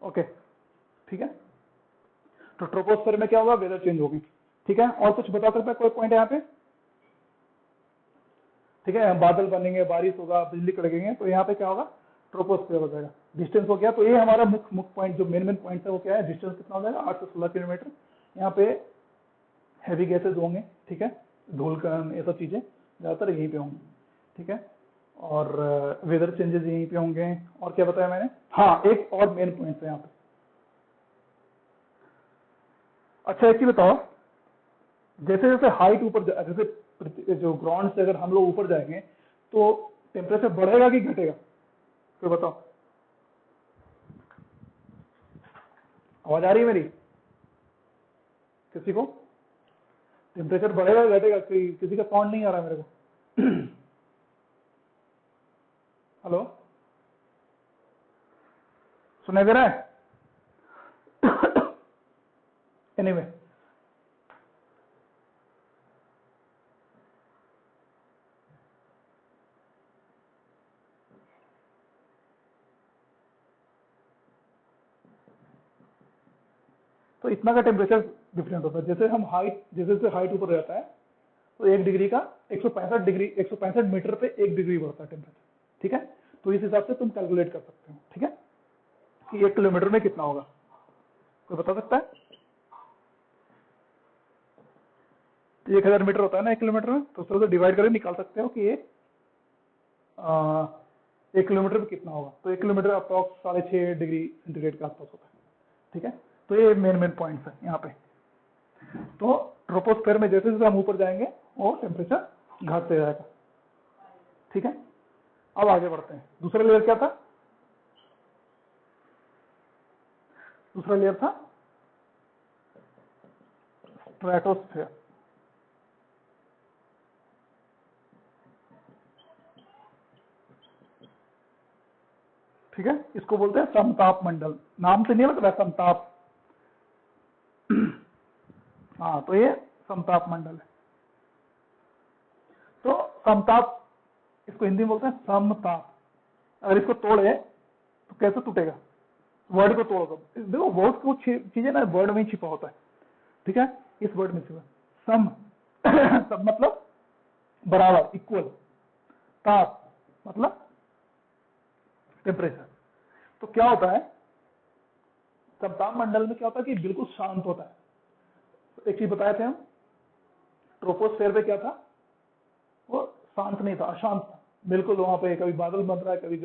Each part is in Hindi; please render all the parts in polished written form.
ओके, ठीक है। तो ट्रोपोस्फेयर में क्या होगा, वेदर चेंज होगी, ठीक है। और कुछ बता सकते हैं कोई पॉइंट यहाँ पे, ठीक है। बादल बनेंगे, बारिश होगा, बिजली कड़केंगे, तो यहाँ पे क्या होगा, ट्रोपोस्फेयर हो जाएगा। डिस्टेंस हो गया, तो ये हमारा मुख्य पॉइंट, जो मेन पॉइंट है वो क्या है, डिस्टेंस कितना हो जाएगा, 8 से 16 किलोमीटर। यहाँ पे हैवी गैसेज होंगे, ठीक है, धूलकण, ये सब चीजें ज्यादातर यहीं पे होंगी, ठीक है। और वेदर चेंजेस यहीं पे होंगे। और क्या बताया मैंने, हाँ एक और मेन पॉइंट है यहाँ पे। अच्छा एक चीज बताओ, जैसे जैसे हाइट ऊपर जैसे जो ग्राउंड से अगर हम लोग ऊपर जाएंगे तो टेम्परेचर बढ़ेगा कि घटेगा, तो बताओ। आवाज आ रही है मेरी किसी को? टेम्परेचर बढ़ेगा घटेगा, किसी का साउंड नहीं आ रहा मेरे को। हेलो, सुनाई दे रहा है? एनीवे तो इतना का टेम्परेचर डिफरेंट होता है। जैसे हम हाइट, जैसे जैसे हाइट ऊपर रहता है तो 1 डिग्री का 165 मीटर पे 1 डिग्री बढ़ता है टेम्परेचर, ठीक है। तो इस हिसाब से तुम कैलकुलेट कर सकते हो, ठीक है, कि 1 किलोमीटर में कितना होगा, कोई बता सकता है? 1000 मीटर होता है ना 1 किलोमीटर में, तो उससे डिवाइड करके निकाल सकते हो कि ये 1 किलोमीटर में कितना होगा। तो 1 किलोमीटर अप्रॉक्स 6.5 डिग्री सेंटीग्रेड के आसपास होता है, ठीक है। तो ये मेन पॉइंट्स है यहाँ पे। तो ट्रोपोस्फेयर में जैसे जैसे हम ऊपर जाएंगे वो टेम्परेचर घटते जाएगा, ठीक है। अब आगे बढ़ते हैं। दूसरा लेयर क्या था? दूसरा लेयर था स्ट्रेटोस्फेयर, ठीक है। इसको बोलते हैं समताप मंडल। नाम से नहीं लग रहा समताप? हाँ, तो ये समताप मंडल है। तो समताप, इसको हिंदी में बोलते हैं समताप। अगर इसको तोड़े तो कैसे टूटेगा? वर्ड को तोड़ो तो देखो, बहुत कुछ चीजें ना वर्ड में छिपा होता है, ठीक है। इस वर्ड में छिपा सम सब मतलब बराबर, इक्वल। ताप मतलब टेम्परेचर। तो क्या होता है, समताप मंडल में क्या होता है कि बिल्कुल शांत होता है। तो एक चीज बताए थे हम, ट्रोपोस्फेयर पे क्या था, वो शांत नहीं था, अशांत था बिल्कुल। वहां पे कभी बादल बन रहा है, कभी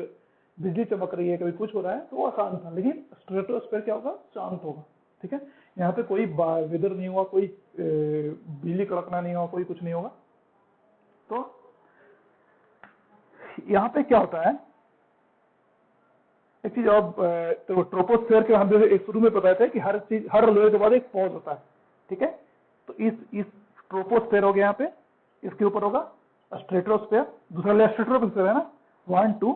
बिजली चमक रही है, कभी कुछ हो रहा है, तो वो अशांत था। लेकिन स्ट्रेटोस्फेयर क्या होगा, शांत होगा, ठीक है। यहाँ पे कोई वेदर नहीं होगा, कोई बिजली कड़कना नहीं होगा, कोई कुछ नहीं होगा। तो यहाँ पे क्या होता है, एक चीज और, तो ट्रोपोस्फेयर के हम जैसे शुरू में बताए थे कि हर चीज, हर लेयर के बाद एक पॉज होता है, ठीक है। तो इस ट्रोपोस्फेयर हो गया, यहाँ पे इसके ऊपर होगा स्ट्रेटोस्फेयर। दूसरा लेयर स्ट्रेटोस्फेयर है ना, 1 2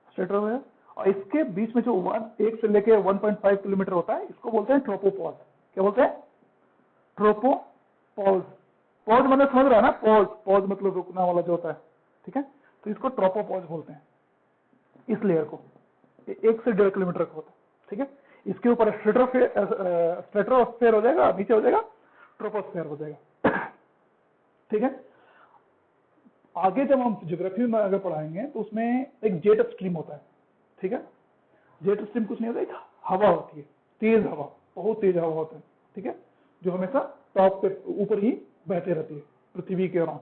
स्ट्रेटोस्फेयर। और इसके बीच में जो 1 से लेके 1.5 किलोमीटर होता है, इसको बोलते हैं ट्रोपोपॉज। क्या बोलते हैं? ट्रोपोपॉज। पॉज मतलब समझ रहा है ना, पॉज मतलब रुकना वाला जो होता है, ठीक है। तो इसको ट्रोपोपॉज बोलते हैं, इस लेयर को। 1 से 1.5 किलोमीटर का होता है, ठीक है। इसके ऊपर स्ट्रेटोस्फेयर हो जाएगा, नीचे हो जाएगा ट्रोपोस्फेयर हो जाएगा, ठीक है। आगे जब हम ज्योग्राफी में अगर पढ़ाएंगे तो उसमें एक जेट स्ट्रीम होता है, ठीक है। जेट स्ट्रीम कुछ नहीं होता, एक हवा होती है, तेज हवा, बहुत तेज हवा होता है, ठीक है, जो हमेशा टॉप पे ऊपर ही बहते रहती है पृथ्वी के अराउंड,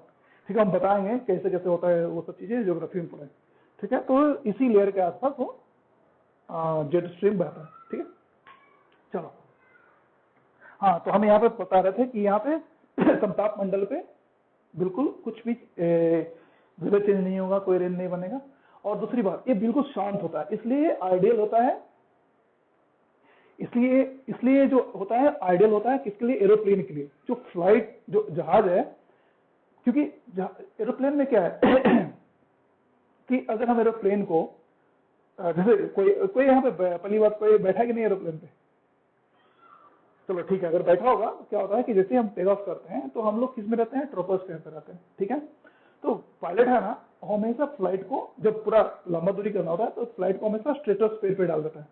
ठीक है। हम बताएंगे कैसे कैसे होता है वो सब चीजें ज्योग्राफी में पढ़ाएंगे, ठीक है। तो इसी लेयर के आसपास वो जेट स्ट्रीम बहता है, ठीक है। चलो, हाँ, तो हम यहाँ पे बता रहे थे कि यहाँ पे समताप मंडल पे बिल्कुल कुछ भी वेदर चेंज नहीं होगा, कोई रेन नहीं बनेगा। और दूसरी बात, ये बिल्कुल शांत होता है, इसलिए आइडियल होता है। इसलिए जो होता है आइडियल होता है किसके लिए? एरोप्लेन के लिए, जो फ्लाइट, जो जहाज है। क्योंकि एरोप्लेन में क्या है कि अगर हम एरोप्लेन को जैसे कोई यहाँ पे पहली बात, कोई बैठा कि नहीं एरोप्लेन पे? चलो ठीक है, अगर बैठा होगा तो क्या होता है कि जैसे हम टेक ऑफ करते हैं तो हम लोग किस में रहते हैं? ट्रोपोस्फेयर पे रहते हैं, ठीक है। तो पायलट है ना, हमेशा फ्लाइट को जब पूरा लंबा दूरी करना होता है तो फ्लाइट को हमेशा स्ट्रेटोस्फेयर पे डाल देता है,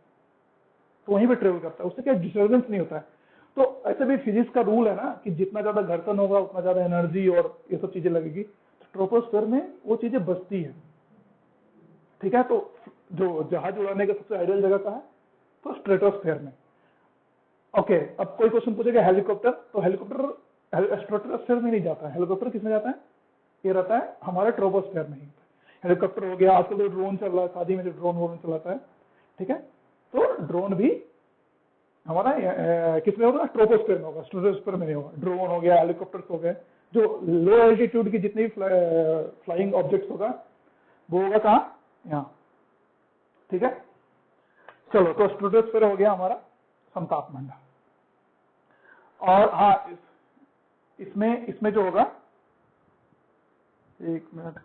तो वहीं पे ट्रेवल करता है, उससे क्या डिस्टर्बेंस नहीं होता है। तो ऐसे भी फिजिक्स का रूल है ना कि जितना ज्यादा घर्षण होगा उतना ज्यादा एनर्जी और ये सब चीजें लगेगी, तो ट्रोपोस्फेयर में वो चीजें बचती है। ठीक है, तो जो जहाज उड़ाने का सबसे आइडियल जगह कहाँ है, तो स्ट्रेटोस्फेयर में। ओके, अब कोई क्वेश्चन पूछेगा हेलीकॉप्टर, तो हेलीकॉप्टर स्ट्रेटोस्फेयर में नहीं जाता है, हेलीकॉप्टर किसमें जाता है, ये रहता है हमारे ट्रोपोस्फेयर में ही। हेलीकॉप्टर हो गया, आजकल तो ड्रोन चल रहा है, शादी में जो ड्रोन वोन चलाता है, ठीक है, तो ड्रोन भी हमारा किसमें होगा, ट्रोपोस्फेयर में होगा, स्ट्रेटोस्फेयर में नहीं होगा। ड्रोन हो गया, हेलीकॉप्टर्स हो गए, जो लो एल्टीट्यूड की जितनी फ्लाइंग ऑब्जेक्ट्स होगा वो होगा कहाँ, यहाँ। ठीक है, चलो, तो स्ट्रेटोस्फेयर हो गया हमारा समतापमंड। और हाँ, इसमें इसमें जो होगा, एक मिनट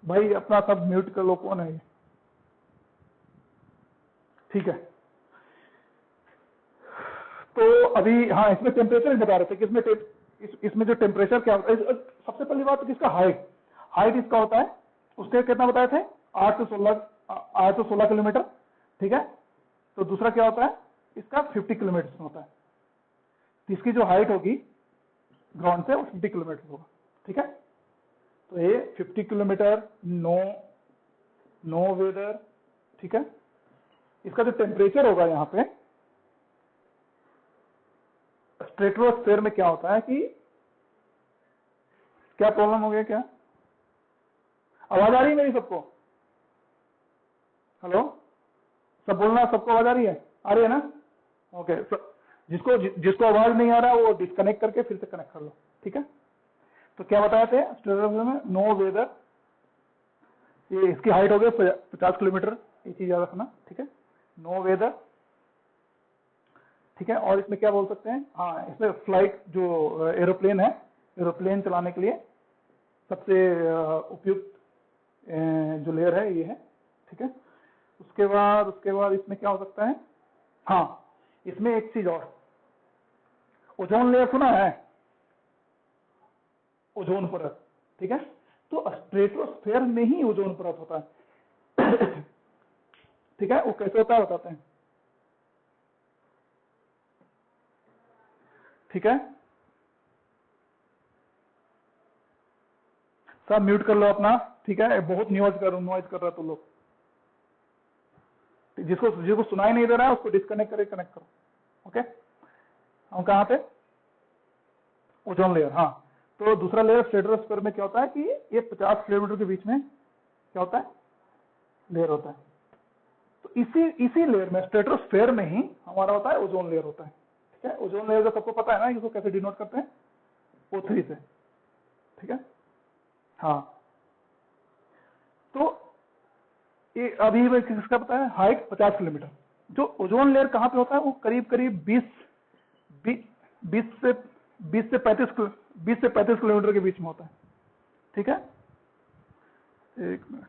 भाई, अपना सब म्यूट कर लो, कौन है ये, ठीक है। तो अभी हाँ, इसमें टेम्परेचर बता रहे थे कि इसमें जो टेम्परेचर क्या होता है, सबसे पहली बात तो इसका हाइट इसका होता है, उसके कितना बताए थे, 8 से 16 किलोमीटर। ठीक है, तो दूसरा क्या होता है इसका, 50 किलोमीटर में होता है। तो इसकी जो हाइट होगी ग्राउंड से वो 50 किलोमीटर होगा। ठीक है, तो ये 50 किलोमीटर, नो वेदर। ठीक है, इसका जो टेम्परेचर होगा यहाँ पे स्ट्रेटोस्फेयर में, क्या होता है कि, क्या प्रॉब्लम हो गया, क्या आवाज आ रही है मेरी सबको, हेलो, सब बोलना, सबको आवाज आ रही है ना, ओके। जिसको आवाज नहीं आ रहा है वो डिस्कनेक्ट करके फिर से कनेक्ट कर लो। ठीक है, तो क्या बताया थे स्ट्रेटोस्फेयर में, नो वेदर, ये इसकी हाइट हो गई 50 किलोमीटर, ये चीज याद रखना। ठीक है, नो वेदर। ठीक है, और इसमें क्या बोल सकते हैं, हाँ, इसमें फ्लाइट जो एरोप्लेन है, एरोप्लेन चलाने के लिए सबसे उपयुक्त जो लेयर है ये है। ठीक है, उसके बाद इसमें क्या हो सकता है, हाँ, इसमें एक चीज और, ओजोन लेयर सुना है, ओजोन परत। ठीक है, तो स्ट्रेटोस्फेयर में ही ओजोन परत होता है। ठीक है, वो कैसे होता है बताते हैं। ठीक है, सब म्यूट कर लो अपना। ठीक है, बहुत नॉइज कर रहा है तो लोग, जिसको सुनाई नहीं दे रहा है उसको डिस्कनेक्ट करके कनेक्ट करो। ओके, हम कहाँ पे, ओजोन लेयर। हाँ, तो दूसरा लेयर स्ट्रेटोस्फेयर में क्या होता है कि ये 50 किलोमीटर के बीच में क्या होता है, लेयर होता है। तो इसी लेयर में, स्ट्रेटोस्फेयर में ही हमारा होता है ओजोन लेयर होता है। ठीक है, ओजोन लेयर का सबको पता है ना, इसको कैसे डिनोट करते हैं, O3 से। ठीक है, हाँ, तो ये अभी मैं किसका पता है, हाइट 50 किलोमीटर। जो ओजोन लेयर कहाँ पे होता है, वो करीब करीब 20 से 35 किलोमीटर के बीच में होता है। ठीक है, एक मिनट,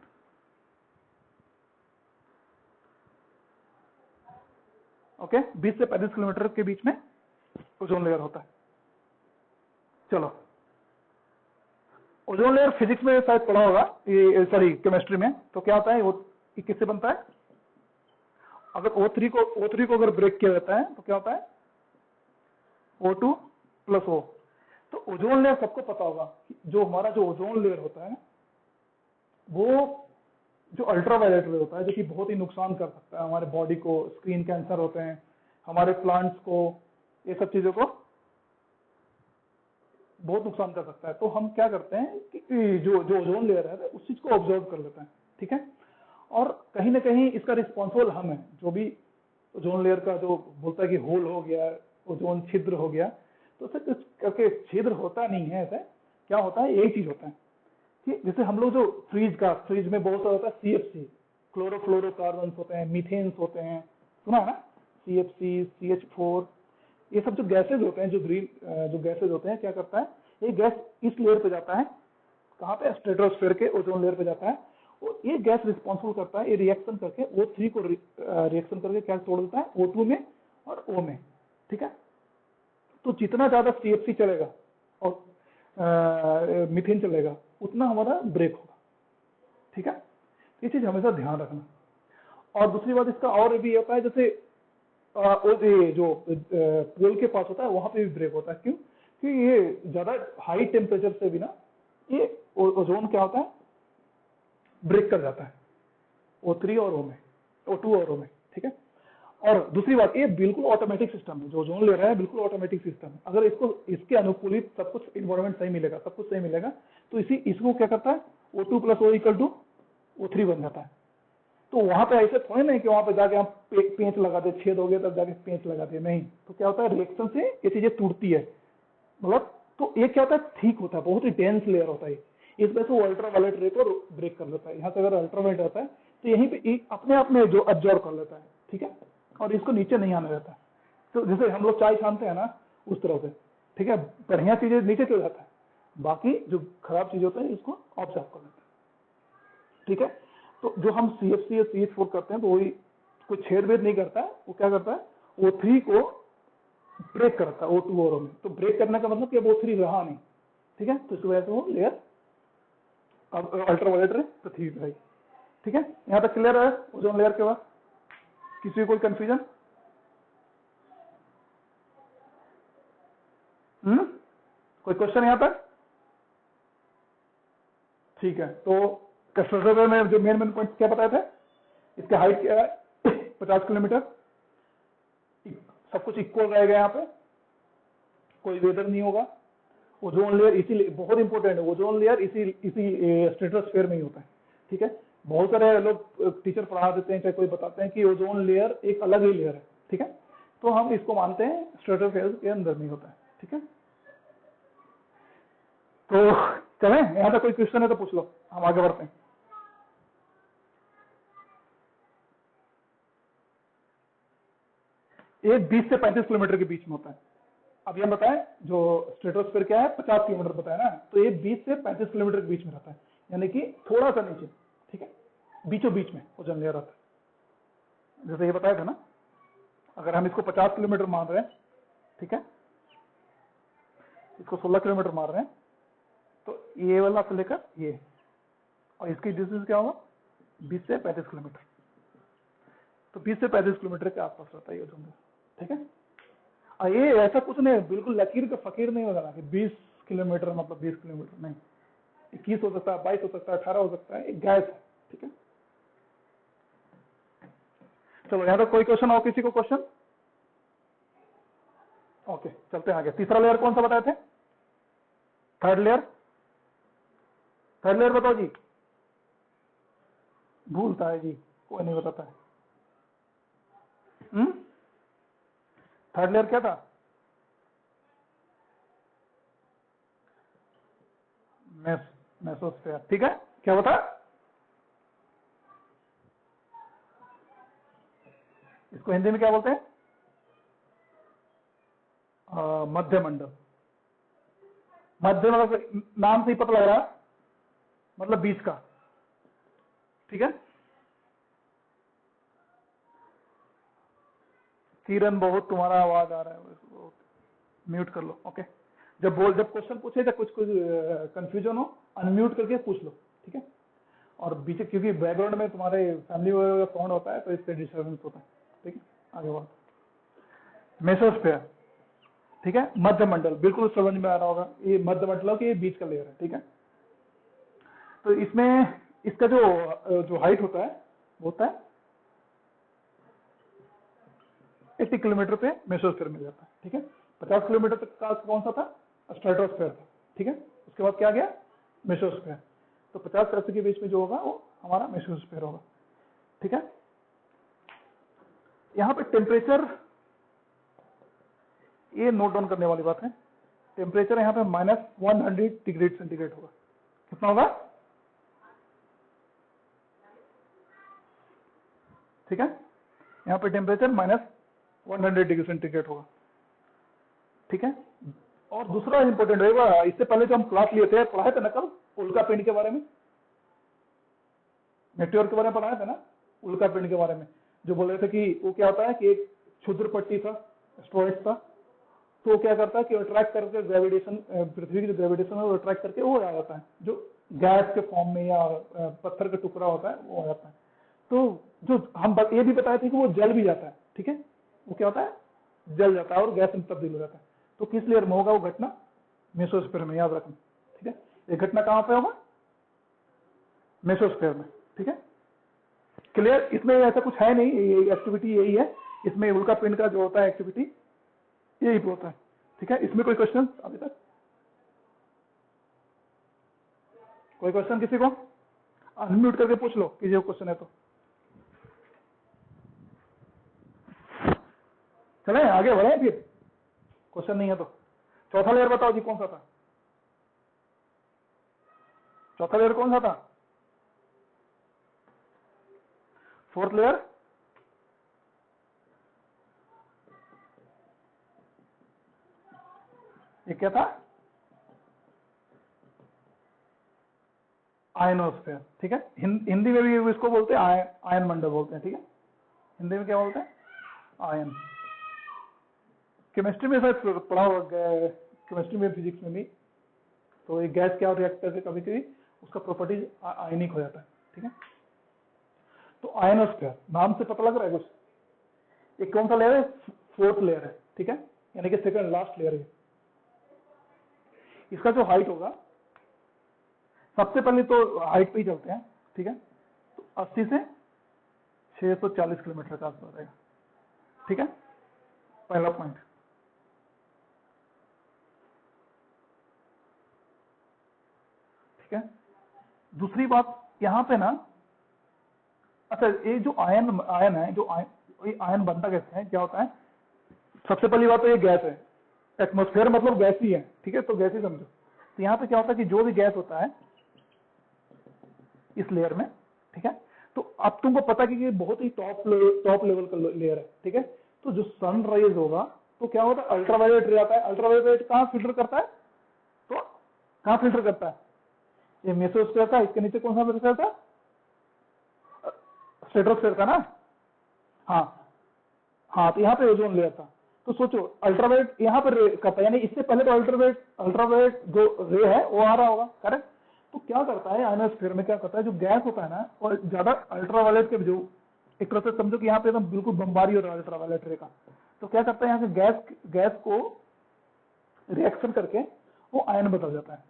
ओके, 20 से 35 किलोमीटर के बीच में ओजोन लेयर होता है। चलो, ओजोन लेयर फिजिक्स में शायद पढ़ा होगा, ये सॉरी केमिस्ट्री में। तो क्या होता है वो, किससे बनता है, अगर O3 को अगर ब्रेक किया जाता है तो क्या होता है, O2 प्लस O। तो ओजोन लेयर सबको पता होगा कि जो हमारा जो ओजोन लेयर होता है वो जो अल्ट्रावायलेट रे होता है, जो कि बहुत ही नुकसान कर सकता है हमारे बॉडी को, स्किन कैंसर होते हैं, हमारे प्लांट्स को, ये सब चीजों को बहुत नुकसान कर सकता है। तो हम क्या करते हैं कि जो ओजोन लेयर है उस चीज को ऑब्जर्व कर लेते हैं। ठीक है, और कहीं ना कहीं इसका रिस्पॉन्सिबल हम है, जो भी ओजोन लेयर का जो बोलता है कि होल हो गया, ओजोन छिद्र हो गया, तो सर कुछ करके छिद्र होता नहीं है। ऐसा क्या होता है, यही चीज होता है कि जैसे हम लोग जो फ्रिज में बहुत सारा होता है CFC, क्लोरोफ्लोरोकार्बन होते हैं, मीथेन्स होते हैं, सुना है ना, CFC, CH4, ये सब जो गैसेज होते हैं, जो गैसेज होते हैं, क्या करता है, ये गैस इस लेयर पे जाता है, कहाँ पे, स्ट्रेटोस्फेयर के ओजोन लेयर पे जाता है। और ये गैस रिस्पॉन्सिबल करता है, ये रिएक्शन करके O3 को रिएक्शन करके क्या तोड़ देता है, O2 में और O में। ठीक है, तो जितना ज्यादा CFC चलेगा और मीथेन चलेगा उतना हमारा ब्रेक होगा। ठीक है, ये चीज हमेशा ध्यान रखना। और दूसरी बात इसका और भी होता है, जैसे ये जो पोल के पास होता है वहां पे भी ब्रेक होता है। क्यों? क्योंकि ये ज्यादा हाई टेम्परेचर से भी ना ये ओजोन क्या होता है, ब्रेक कर जाता है O3 और O में, O2 और O में, ठीक है। और दूसरी बात, ये बिल्कुल ऑटोमेटिक सिस्टम है, जो ओजोन ले रहा है बिल्कुल ऑटोमेटिक सिस्टम है। अगर इसको इसके अनुकूलित सब कुछ इन्वायरमेंट सही मिलेगा, सब कुछ सही मिलेगा, तो इसको क्या करता है, O2 + O = O3 बन जाता है। तो वहां पे ऐसे थोड़े नहीं कि वहां पे जाके हम पेंच लगा दे, छेद हो गया तब जाके पेंच लगा दे, नहीं। तो क्या होता है, रिएक्शन से ये चीजें टूटती है, मतलब तो ये क्या होता है, ठीक होता है, बहुत ही डेंस लेयर होता है। इस वजह से वो अल्ट्रावायलेट रे को ब्रेक कर लेता है। यहाँ से अगर अल्ट्रावायलेट रहता है तो यहीं पे अपने आप में जो अब्जॉर्ब कर लेता है, ठीक है, और इसको नीचे नहीं आने देता है। तो जैसे हम लोग चाय छानते हैं ना, उस तरह से, ठीक है, बढ़िया चीजें नीचे चल जाता है, बाकी जो खराब चीज होता है इसको ऑब्जर्व कर लेता है, ठीक है। तो जो हम CFC या CH4 करते हैं तो वही कोई छेद-भेद नहीं करता है, वो क्या करता है, O3 को ब्रेक करता है O2 और O में। तो ब्रेक करने का मतलब कि अब O3 रहा नहीं, ठीक है, तो इस वजह से वो लेयर अब अल्ट्रावायलेट रे पृथ्वी पे आई, ठीक है। यहाँ तक क्लियर है ओजोन लेयर के बाद? किसी को कोई कंफ्यूजन? कोई क्वेश्चन यहाँ तक? ठीक है, तो स्ट्रेटोस्फीयर में जो मेन पॉइंट क्या बताए थे, इसके हाइट क्या है 50 किलोमीटर, सब कुछ इक्वल रहेगा, यहाँ पे कोई वेदर नहीं होगा। ओजोन लेयर इसीलिए बहुत इंपॉर्टेंट है, ओजोन लेयर इसी स्ट्रेटोस्फीयर में ही होता है, ठीक है। बहुत सारे लोग टीचर पढ़ा देते हैं, चाहे कोई बताते हैं कि ओजोन लेयर एक अलग ही लेयर है, ठीक है, तो हम इसको मानते हैं स्ट्रेटोस्फीयर के अंदर नहीं होता है, ठीक है। तो चलें, यहाँ तक कोई क्वेश्चन है तो पूछ लो, हम आगे बढ़ते हैं। ये 20 से 35 किलोमीटर के बीच में होता है। अभी हम बताएं जो स्ट्रेटोस्फीयर क्या है, 50 किलोमीटर बताया ना, तो ये 20 से 35 किलोमीटर के बीच में रहता है, यानी कि थोड़ा सा नीचे, ठीक है, बीचों बीच में ओजोन लेयर रहता है। जैसे ये बताया था ना, अगर हम इसको 50 किलोमीटर मान रहे हैं, ठीक है, इसको 16 किलोमीटर मान रहे हैं, तो ये वाला से लेकर ये, और इसकी डिस्टेंस क्या होगा, 20 से 35 किलोमीटर। तो 20 से 35 किलोमीटर के आसपास रहता है ये ओजोन लेयर, ठीक है। और ये ऐसा कुछ नहीं, बिल्कुल लकीर का फकीर नहीं होगा कि 20 किलोमीटर मतलब 20 किलोमीटर नहीं, 21 हो सकता है, 22 हो सकता है, 18 हो सकता है, एक गैस है, ठीक है। चलो यहाँ तक कोई क्वेश्चन हो किसी को? क्वेश्चन? ओके, चलते हैं आगे। तीसरा लेयर कौन सा बताए थे? Third layer? थर्ड लेयर बताओ जी। भूलता है जी, कोई नहीं बताता है। थर्ड लेयर क्या था? मेसोस्फेयर, ठीक है। क्या बता? इसको हिंदी में क्या बोलते हैं? मध्य मंडल। मध्य मतलब नाम से ही पता लग रहा है, मतलब बीच का, ठीक है। किरण बहुत तुम्हारा आवाज आ रहा है, म्यूट कर लो, ओके। जब क्वेश्चन पूछे, जब कुछ कंफ्यूजन हो, अनम्यूट करके पूछ लो, ठीक है। और बीच, क्योंकि बैकग्राउंड में तुम्हारे फैमिली का साउंड होता है तो इससे डिस्टर्बेंस होता है, ठीक है। आगे बढ़ो। मेसोस्फेयर, ठीक है, मध्य मंडल, बिल्कुल समझ में आ रहा होगा, ये मध्य मंडल के बीच का लेयर है, ठीक है। तो इसमें इसका जो हाइट होता है वो होता है 80 किलोमीटर पे मेसोस्फीयर मिल जाता है, ठीक है। 50 किलोमीटर तक का कौन सा था? स्ट्रेटोस्फीयर था, ठीक है। उसके बाद क्या गया? मेसोस्फीयर। तो 50 से 80 के बीच में जो होगा वो हमारा मेसोस्फीयर होगा, ठीक है। यहाँ पे टेम्परेचर, ये नोट डाउन करने वाली बात है, टेम्परेचर यहाँ पे -100 डिग्री सेंटीग्रेड होगा। कितना होगा? ठीक है, यहाँ पे टेम्परेचर -100 डिग्री सेंटीग्रेड होगा, ठीक है। और दूसरा इंपॉर्टेंट होगा, इससे पहले जो हम क्लास लिए थे, पढ़ाए थे ना कल उल्का पिंड के बारे में, मेटेओर के बारे में पढ़ाया था ना, उल्का पिंड के बारे में, जो बोल रहे थे कि वो क्या होता है कि एक क्षुद्र पट्टी था, एस्टेरॉइड था, तो वो क्या करता है कि अट्रैक्ट करके ग्रेविटेशन, पृथ्वी की जो ग्रेविटेशन है वो अट्रैक्ट करके वो आ जाता है, जो गैस के फॉर्म में या पत्थर का टुकड़ा होता है वो आ जाता है। तो जो हम ये भी बताए थे कि वो जल भी जाता है, ठीक है, वो क्या होता है, जल जाता है और गैस में तब्दील हो जाता है। तो किस लेयर में होगा वो घटना, मेसोस्फीयर में, याद रखना, ठीक है। ये घटना कहां पे होगा, मेसोस्फीयर में, ठीक है, क्लियर। इसमें ऐसा कुछ है नहीं, ये एक्टिविटी यही है, इसमें उल्का पिंड का जो होता है एक्टिविटी यही पे होता है, ठीक है। इसमें कोई क्वेश्चन अभी तक, कोई क्वेश्चन किसी को, अनम्यूट करके पूछ लो कि जो क्वेश्चन है तो। चले आगे बढ़े फिर, क्वेश्चन नहीं है तो। चौथा लेयर बताओ जी कौन सा था, चौथा लेयर कौन सा था, फोर्थ लेयर, ये क्या था, आयनोस्फीयर, ठीक है। हिंदी में भी इसको बोलते हैं आयन मंडल बोलते हैं, ठीक है। हिंदी में क्या बोलते हैं, आयन। केमिस्ट्री में शायद पढ़ा होगा, केमिस्ट्री में, फिजिक्स में भी, तो ये गैस क्या रिएक्ट करके कभी कभी उसका प्रॉपर्टीज आयनिक हो जाता है, ठीक है। तो आयनोस्फीयर नाम से पता लग रहा है कुछ, ये कौन सा लेयर है, फोर्थ लेयर है, ठीक है, यानी कि सेकंड लास्ट लेयर है। इसका जो हाइट होगा, सबसे पहले तो हाइट पे ही चलते हैं, ठीक है, तो 80 से 640 किलोमीटर का आसपास रहेगा, ठीक है, पहला पॉइंट। ठीक है, दूसरी बात यहां पे ना, अच्छा ये जो आयन है, जो आयन बनता कैसे है, क्या होता है, सबसे पहली बात तो ये गैस है, एटमॉस्फेयर मतलब गैस ही है, ठीक है, तो गैस ही समझो। तो यहाँ पे क्या होता है कि जो भी गैस होता है इस लेयर में, ठीक है, तो अब तुमको पता कि ये बहुत ही टॉप लेवल का लेयर है, ठीक है। तो जो सन रेज होगा तो क्या होता है, अल्ट्रावायलेट रे आता है, अल्ट्रावायलेट कहाँ फिल्टर करता है, तो कहाँ फिल्टर करता है, ये मेसोस्फीयर था, इसके नीचे कौन सा फिल्टर था, स्ट्रेटोस्फीयर था ना, हाँ हाँ, तो यहाँ पे ओजोन लेयर था। तो सोचो अल्ट्रावायलेट यहाँ पर करता है, यानी इससे पहले तो अल्ट्रावायलेट जो रे है वो आ रहा होगा, करेक्ट। तो क्या करता है आयनोस्फीयर में, क्या करता है, जो गैस होता है ना, और ज्यादा अल्ट्रावायलेट के जो, एक तरह से समझो कि यहाँ पे एकदम बिल्कुल बमबारी हो रहा है अल्ट्रावायलेट रे का, तो क्या करता है यहाँ से गैस को रिएक्शन करके वो आयन बदल जाता है,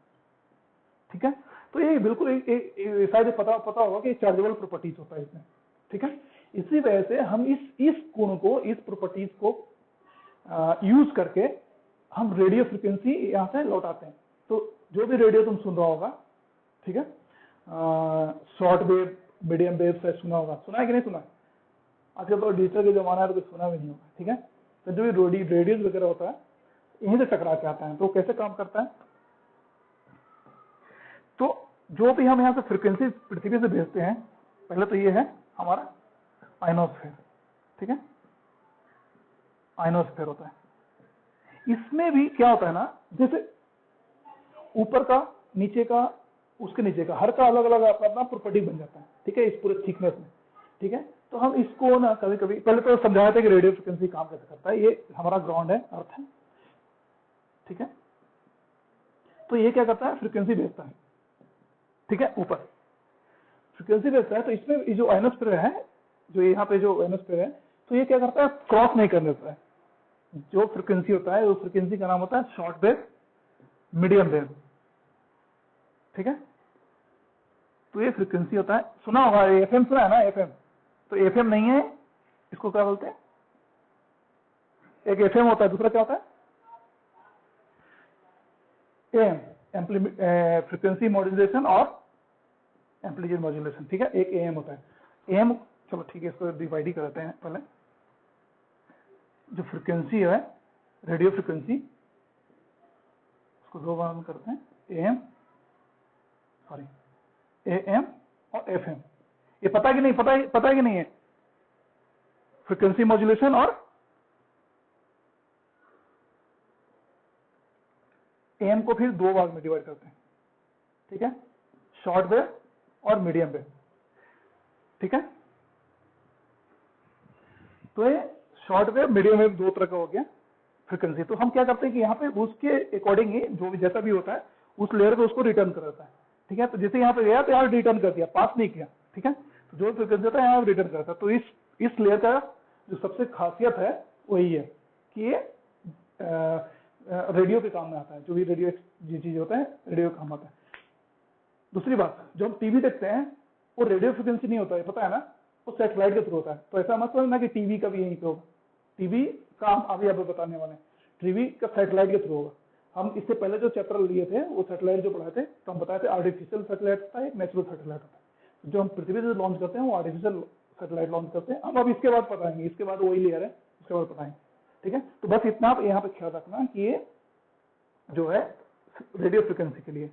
ठीक है। तो ये बिल्कुल शायद पता होगा कि चार्जेबल प्रॉपर्टीज होता है इसमें, ठीक है। इसी वजह से हम इस गुण को, इस प्रॉपर्टीज को यूज करके हम रेडियो फ्रिक्वेंसी यहाँ से लौटाते हैं। तो जो भी रेडियो तुम सुन रहा होगा, ठीक है, शॉर्ट वेव, मीडियम वेव से सुना होगा, सुना है कि नहीं सुना, आजकल तो डिजिटल के जमाना है तो कुछ सुना भी नहीं होगा, ठीक है। तो जो भी रेडियोज वगैरह होता है यहीं से टकरा के आता है, तो कैसे काम करता है, तो जो भी हम यहाँ से फ्रिक्वेंसी पृथ्वी से भेजते हैं, पहले तो ये है हमारा आयनोस्फीयर, ठीक है, आयनोस्फीयर होता है। इसमें भी क्या होता है ना, जैसे ऊपर का, नीचे का, उसके नीचे का, हर का अलग अलग अपना प्रॉपर्टी बन जाता है, ठीक है, इस पूरे थिकनेस में, ठीक है। तो हम इसको ना कभी कभी, पहले तो समझाया था कि रेडियो फ्रिक्वेंसी काम कैसे करता है। ये हमारा ग्राउंड है, अर्थ है, ठीक है। तो ये क्या करता है, फ्रिक्वेंसी भेजता है, ठीक है, ऊपर फ्रिक्वेंसी भेजता है। तो इसमें जो आयनोस्फीयर है, जो यहाँ पे जो आयनोस्फीयर है, तो ये क्या करता है, क्रॉस नहीं करने देता है। जो फ्रिक्वेंसी होता है, उस फ्रिक्वेंसी का नाम होता है शॉर्ट वेव, मीडियम वेव, ठीक है। तो ये फ्रिक्वेंसी होता है, सुना होगा एफएम, सुना है ना एफएम, तो एफएम नहीं है, इसको क्या बोलते हैं, एक एफएम होता है, दूसरा क्या होता है, एएम, फ्रिक्वेंसी मॉड्यूलेशन और एम्पलीट्यूड मॉड्यूलेशन, ठीक है, एक एएम होता है। एएम, चलो ठीक है, इसको डिवाइड ही करते हैं पहले। जो फ्रिक्वेंसी है, रेडियो फ्रिक्वेंसी, उसको दो भाग में करते हैं, एएम और एफएम। ये पता कि नहीं, पता है कि नहीं है, फ्रिक्वेंसी मॉड्यूलेशन और एएम को फिर दो भाग में डिवाइड करते हैं, ठीक है, शॉर्ट वेव और मीडियम वेव, ठीक है। तो ये शॉर्ट वेव, मीडियम वेव दो तरह का हो गया फ्रिक्वेंसी। तो हम क्या करते हैं कि यहाँ पे उसके अकॉर्डिंग ही जो भी जैसा भी होता है उस लेयर को उसको रिटर्न कर देता है, ठीक है। तो जैसे यहाँ पे गया तो यहाँ रिटर्न कर दिया, पास नहीं किया, ठीक है। तो जो फ्रिक्वेंसी होता है यहाँ रिटर्न करता है। तो इस लेयर का जो सबसे खासियत है वही है कि ये रेडियो के काम में आता है, जो भी रेडियो चीज होता है रेडियो काम आता है। दूसरी बात, जो हम टीवी देखते हैं वो रेडियो फ्रिक्वेंसी नहीं होता है, पता है ना, वो सैटेलाइट के थ्रू होता है। तो ऐसा मत समझना कि टीवी का भी यहीं पे होगा, टीवी का हम अभी अभी बताने वाले हैं, टीवी का सैटेलाइट के थ्रू होगा। हम इससे पहले जो चैप्टर लिए थे वो सैटेलाइट जो पढ़ाए थे, तो हम बताए थे आर्टिफिशियल सैटेलाइट होता है, एक नेचुरल सैटेलाइट होता है। जो हम पृथ्वी से लॉन्च करते हैं वो आर्टिफिशियल सैटेलाइट लॉन्च करते हैं। हम अब इसके बाद बताएंगे, इसके बाद वही लेयर है, उसके बाद बताएंगे, ठीक है। तो बस इतना आप यहाँ पे ख्याल रखना कि ये जो है रेडियो फ्रिक्वेंसी के लिए,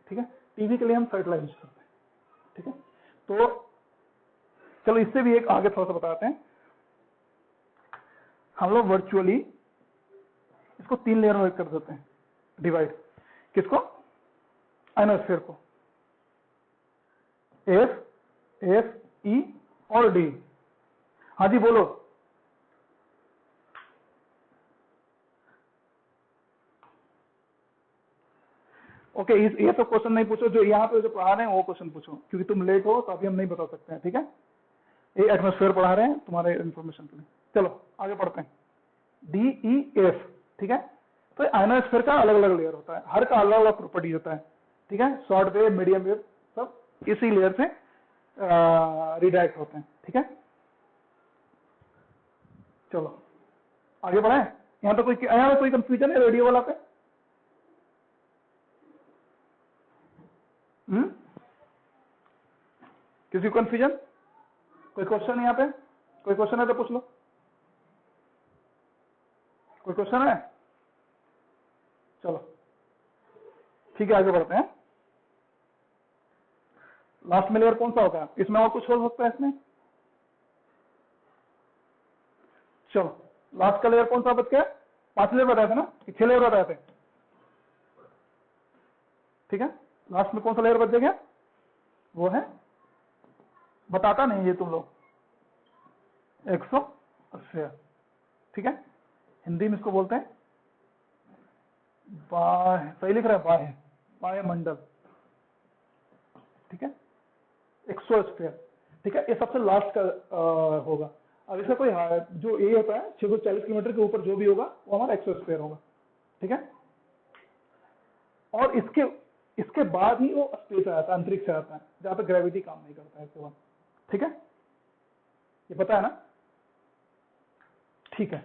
ठीक है। टीवी के लिए हम सैटेलाइट यूज करते हैं, ठीक है। तो चलो इससे भी एक आगे थोड़ा सा बताते हैं। हम लोग वर्चुअली इसको 3 लेयर में कर देते हैं डिवाइड। किसको? आयनोस्फीयर को, एफ, एफ, ई और डी। हाँ जी बोलो। ओके, ये तो क्वेश्चन नहीं पूछो, जो यहाँ पे जो पढ़ा रहे हैं वो क्वेश्चन पूछो, क्योंकि तुम लेट हो तो अभी हम नहीं बता सकते हैं, ठीक है। ये एटमॉस्फेयर पढ़ा रहे हैं तुम्हारे इंफॉर्मेशन के लिए। चलो आगे पढ़ते हैं। डी, ई, एफ, ठीक है। तो आयनोस्फीयर का अलग अलग लेयर होता है, हर का अलग अलग प्रॉपर्टी होता है, ठीक है। शॉर्ट वेव, मीडियम वेव सब इसी लेयर से रिडायरेक्ट होते हैं, ठीक है। चलो आगे बढ़े। यहाँ पे कोई कंफ्यूजन है रेडियो वाला पे? किसी को कंफ्यूजन? कोई क्वेश्चन यहाँ पे? कोई क्वेश्चन है तो पूछ लो। कोई क्वेश्चन है? चलो ठीक है, आगे बढ़ते हैं। लास्ट में लेयर कौन सा होता है? इसमें और कुछ हो सकता है इसमें? चलो लास्ट का लेयर कौन सा बच गया? 5 लेयर बताए थे ना कि 6 लेयर बताए थे, ठीक है। लास्ट में कौन सा लेयर बच गया? वो है, बताता नहीं ये तुम लोग, एक्सोस्फीयर, ठीक है। हिंदी में इसको बोलते हैं बाह्य, सही लिख रहा है, बाह्य, वायुमंडल, ठीक है, एक्सोस्फीयर, ठीक है। ये सबसे लास्ट का होगा। अब इसका कोई जो ये होता है 640 किलोमीटर के ऊपर जो भी होगा वो हमारा एक्सोस्फीयर होगा, ठीक है। और इसके बाद ही वो स्पेस आता है, अंतरिक्ष आता है, जहां पे ग्रेविटी काम नहीं करता है इसके बाद, ठीक है। ये पता है ना? ठीक है।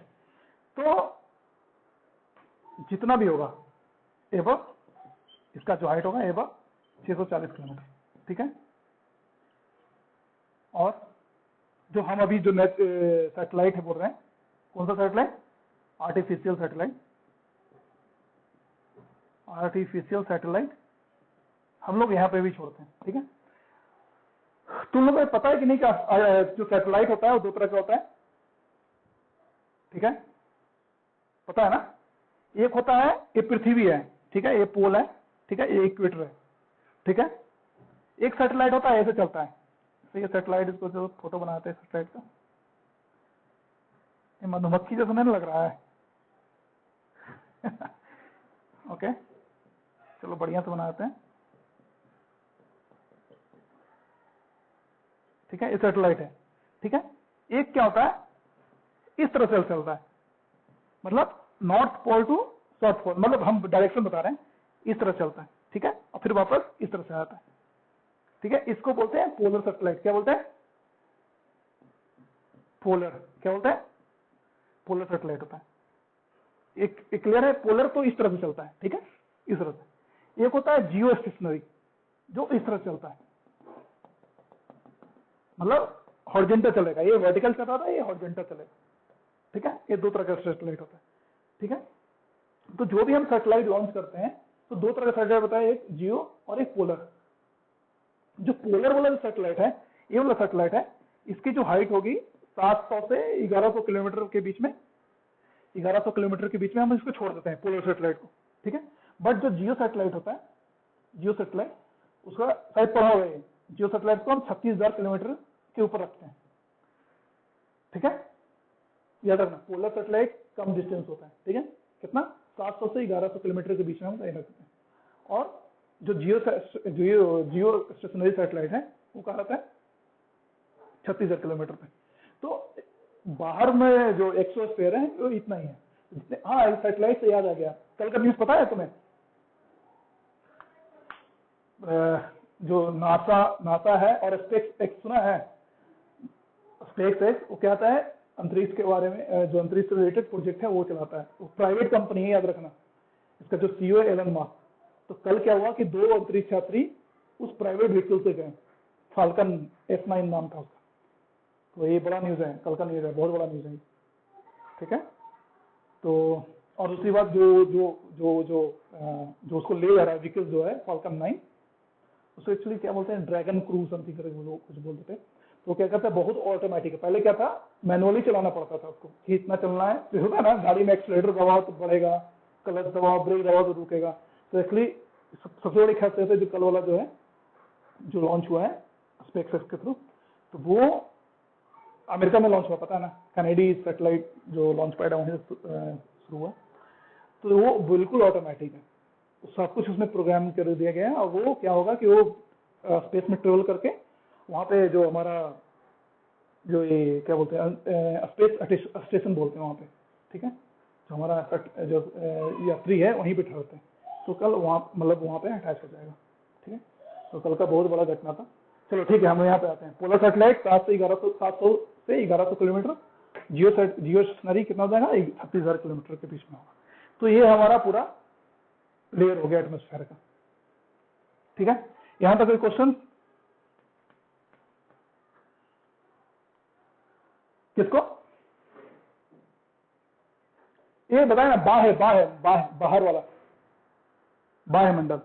तो जितना भी होगा एबव, इसका जो हाइट होगा एबव 640 किलोमीटर, ठीक है। और जो हम अभी जो सैटेलाइट है बोल रहे हैं, कौन सा satellite? Artificial satellite, artificial satellite हम लोग यहाँ पे भी छोड़ते हैं, ठीक है। तुम लोगों को पता है कि नहीं क्या जो सैटेलाइट होता है वो 2 तरह का होता है, ठीक है, पता है ना? एक होता है, ये पृथ्वी है, ठीक है, ये पोल है, ठीक है, ये इक्वेटर है, ठीक है। एक सैटेलाइट होता है ऐसे चलता है, तो ये सैटेलाइट, इसको जो फोटो बनाते हैं सैटेलाइट का, ये मधुमक्खी जैसा नहीं लग रहा है? ओके चलो बढ़िया से बनाते हैं, ठीक है। ये सैटेलाइट है, ठीक है। एक क्या होता है, इस तरह से चलता है, मतलब north pole to south pole, मतलब हम डायरेक्शन बता रहे हैं, इस तरह चलता है, ठीक है, और फिर वापस इस तरह से आता है, ठीक है। इसको बोलते हैं पोलर सैटेलाइट। क्या बोलते हैं? पोलर। क्या बोलते हैं? पोलर सैटेलाइट होता है। एक क्लियर है? पोलर तो इस तरह से चलता है, ठीक है, इस तरह से। एक होता है जियो स्टेशनरी, जो इस तरह चलता है, मतलब हॉरिजॉन्टल चलेगा, ये वर्टिकल चल रहा था, ये हॉरिजॉन्टल चलेगा, ठीक है। ये 2 तरह का सैटेलाइट होता है, ठीक है। तो जो भी हम सैटेलाइट लॉन्च करते हैं तो 2 तरह का सैटेलाइट होता है, एक जियो और एक पोलर। जो पोलर वाला सैटेलाइट है, ये वाला सैटेलाइट है, इसकी जो हाइट होगी 700 से 1100 किलोमीटर के बीच में, 1100 किलोमीटर के बीच में हम इसको छोड़ देते हैं पोलर सैटेलाइट को, ठीक है। बट जो जियो सैटेलाइट होता है, जियो सैटेलाइट, उसका शायद पढ़ा हुआ है, जियो सैटेलाइट को हम 36,000 किलोमीटर के ऊपर रखते हैं, ठीक है। याद रखना, पोलर सैटेलाइट कम डिस्टेंस होता है, ठीक है। कितना? 700 से 1100 किलोमीटर के बीच में हम तय रखते हैं। और जो जियो स्टेशनरी सैटेलाइट है वो कहाँ रहता है? 36,000 किलोमीटर पे। तो बाहर में जो एक्सोस्फीयर है वो इतना ही है। हाँ, सैटेलाइट से याद आ गया, कल का न्यूज पता है तुम्हें? जो नासा है और स्पेस एक्स सुना है? स्पेस एक्स वो क्या आता है, अंतरिक्ष के बारे में, जो अंतरिक्ष से रिलेटेड प्रोजेक्ट है वो चलाता है, वो प्राइवेट कंपनी है, याद रखना। इसका जो सीईओ है एलन मास्क। तो कल क्या हुआ कि 2 अंतरिक्ष यात्री उस प्राइवेट व्हीकल से गए, फाल्कन F9 नाम था उसका। तो ये बड़ा न्यूज है, कल का न्यूज है, बहुत बड़ा न्यूज है, ठीक है। तो और दूसरी बात, जो जो जो जो जो उसको ले जा रहा है व्हीकल जो है फाल्कन 9, उसको एक्चुअली क्या बोलते हैं, ड्रैगन क्रू समथिंग करके वो कुछ बोलते थे। तो क्या करता है, बहुत ऑटोमेटिक है। पहले क्या था, मैनुअली चलाना पड़ता था उसको कि इतना चलना है, तो होता है ना गाड़ी में एक्सीलरेटर दबाओ तो बढ़ेगा, क्लच दबाओ, ब्रेक दबाओ तो रुकेगा। तो एक्चुअली सबसे बड़ी खासियत है जो कल वाला जो है, जो लॉन्च हुआ है स्पेसएक्स के थ्रू, तो वो अमेरिका में लॉन्च हुआ, पता है ना, कैनेडी सैटेलाइट जो लॉन्च पैड है वहीं से शुरू हुआ। तो वो बिल्कुल ऑटोमेटिक है, सब कुछ उसमें प्रोग्राम कर दिया गया है। और वो क्या होगा कि वो स्पेस में ट्रेवल करके वहाँ पे जो हमारा जो ये क्या बोलते हैं स्पेस स्टेशन बोलते हैं वहाँ पे, ठीक है, जो हमारा जो यात्री है वहीं पे ठहरते हैं। तो कल वहाँ मतलब वहाँ पे अटैच हो जाएगा, ठीक है। तो कल का बहुत बड़ा घटना था। चलो ठीक है, हम यहाँ पे आते हैं। पोलर सैटेलाइट 700 से 1100 किलोमीटर, जियो स्टेशनरी कितना हो जाएगा, 36,000 किलोमीटर के बीच में होगा। तो ये हमारा पूरा लेयर हो गया एटमॉस्फेयर का, ठीक है। यहाँ तक कोई क्वेश्चन? किसको? ये बताए ना, बाह्य बाह्य बाह्य बाहर वाला बाह्य मंडल।